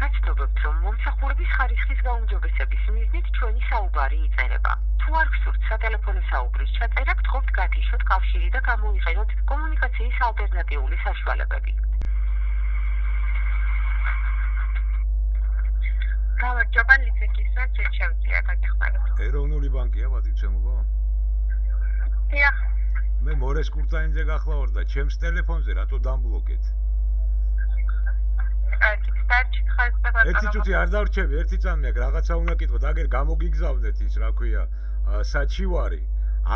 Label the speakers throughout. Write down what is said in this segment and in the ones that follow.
Speaker 1: გაცნობთ, რომ მომსახურების ხარისხის გაუმჯობესების მიზნით ჩვენი საუბარი იწერება. თუ არ გსურთ სატელეფონო საუბრის ჩაწერა, გთხოვთ გათიშოთ კავშირი და გამოიყენოთ კომუნიკაციის ალტერნატიული საშუალებები. გამარჯობა, ლიცეკისა, ჩემწია გაგიხმაროთ.
Speaker 2: ეროვნული ბანკია პატივცემულო?
Speaker 1: დიახ.
Speaker 2: მე მორეს კურტაინზე გახლავარ და ჩემს ტელეფონზე რატო დამბლოკეთ? ერთი წუთი არ დავრჩები, ერთი წამი აქ რაღაცა უნდა კითხოთ, აგერ გამოგიგზავნეთ ის, რა ქვია, საჩივარი.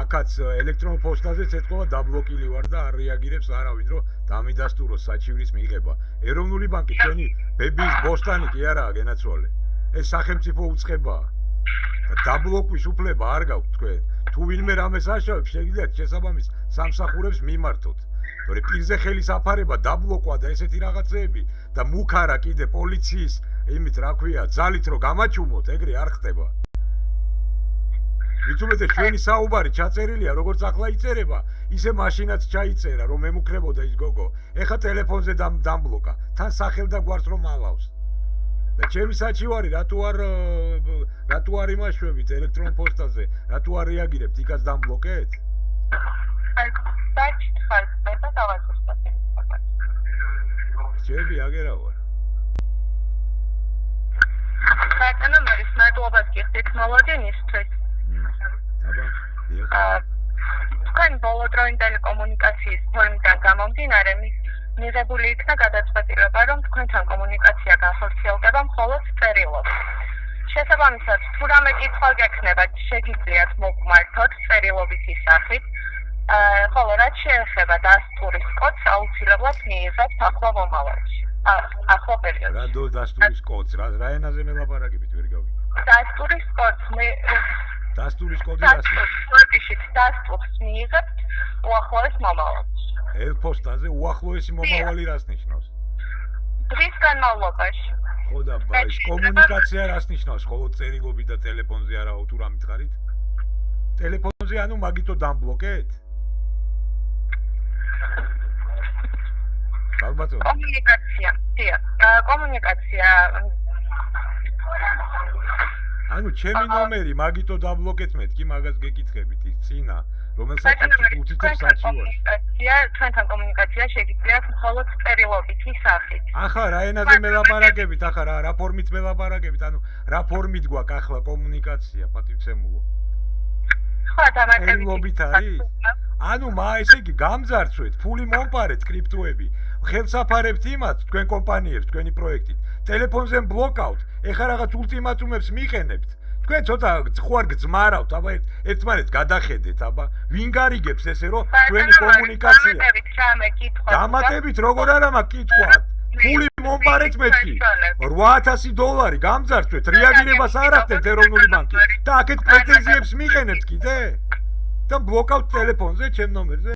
Speaker 2: აქაც ელექტრონულ პოსტაზეც ეთქვა დაბლოკილი ვარ და არ რეაგირებს არავინ, რომ დამიდასტუროს საჩივრის მიღება. ეროვნული ბანკი ჩვენი ბებიის ბოსტანი კი არაა გენაცვალე. ეს სახელმწიფო უწყებაა. დაბლოკვის უფლება არ გაქვთ თქვენ. თუ ვინმე რამეს აშავებს, შეგიძლიათ შესაბამის სამსახურებს მიმართოთ. თორე პირზე ხელის აფარება, დაბლოკვა და ესეთი რაღაცეები და მუქარა კიდე პოლიციის იმით რა ქვია, ძალით რომ გამაჩუმოთ, ეგრე არ ხდება. ვიწუმეთე ჩვენი საუბარი ჩაწერილია, როგორც ახლა იწერება, ისე მაშინაც ჩაიწერა, რომ მემუქრებოდა ის გოგო. ეხა ტელეფონზე დამბლოკა, თან სახელ და გვარს რომ ალავს. და ჩემი საჩივარი რატო არ იმაშვებით ელექტრონ პოსტაზე, რატო არ რეაგირებთ, იქაც დამბლოკეთ? ჩემი აგერა ვარ.
Speaker 1: ბატონო, მერეს მადლობას გიხდით მოლოდინისთვის. თქვენ ბოლო დროინდელი ტელეკომუნიკაციის ფორმიდან გამომდინარე მიღებული იქნა გადაწყვეტილება, რომ თქვენთან კომუნიკაცია განხორციელდება მხოლოდ წერილով. შესაბამისად, თუ რამე კითხვა გექნება, შეგიძლიათ მოგმართოთ წერილობის სახით. ხოლო რაც შეეხება დასტურის კოდს, აუცილებლად მიიღებთ ახლა მომავალში. ახლა პერიოდში.
Speaker 2: რა დასტურის კოდს, რა ენაზე მელაპარაკებით, ვერ გავიგე.
Speaker 1: დასტურის კოდს
Speaker 2: დასტურის კოდი რასია?
Speaker 1: დასტურს მიიღებთ უახლოეს მომავალში.
Speaker 2: ელფოსტაზე უახლოესი მომავალი რას ნიშნავს?
Speaker 1: დღის განმავლობაში.
Speaker 2: ხო და ის კომუნიკაცია რას ნიშნავს? მხოლოდ წერილობით და ტელეფონზე არაო, თუ რა მითხარით? ტელეფონზე ანუ მაგითო დამბლოკეთ? ალბათო.
Speaker 1: კომუნიკაცია. დიახ. კომუნიკაცია.
Speaker 2: ანუ ჩემი ნომერი მაგითო დაბლოკეთ მეთქი, მაგას გეკითხებით ის წინა, რომელსაც უთითებს საჩივარში.
Speaker 1: ჩვენთან კომუნიკაცია შეგიძლიათ მხოლოდ წერილობითი სახით.
Speaker 2: ახლა რა ენაზე მელაპარაკებით, ახლა რა ფორმით მელაპარაკებით, ანუ რა ფორმით გვაქვს ახლა კომუნიკაცია, პატივცემულო?
Speaker 1: ხო, დამატებით.
Speaker 2: წერილობით არის? ანუ ესე იგი გამძარცვეთ, ფული მომპარეთ კრიპტოები, ხელსაფარებთ იმათ თქვენ კომპანიებს, თქვენი პროექტით. ტელეფონზე ბლოკავთ, ეხლა რაღაც ულტიმატუმებს მიყენებთ. თქვენ ცოტა ხوار გძმარავთ, აბა ერთმანეთს გადახედეთ, აბა ვინ გარიგებს ესე რომ თქვენი კომუნიკაცია. დამატებით როგორ არა მაქვს კითხვა. ფული მომპარეთ მეთქი. $8,000 გამძარცვეთ, რეაგირებას არ ახდენთ ეროვნული ბანკი და აქეთ პრეტენზიებს მიყენებთ კიდე? და ბლოკავთ ტელეფონზე ჩემ ნომერზე?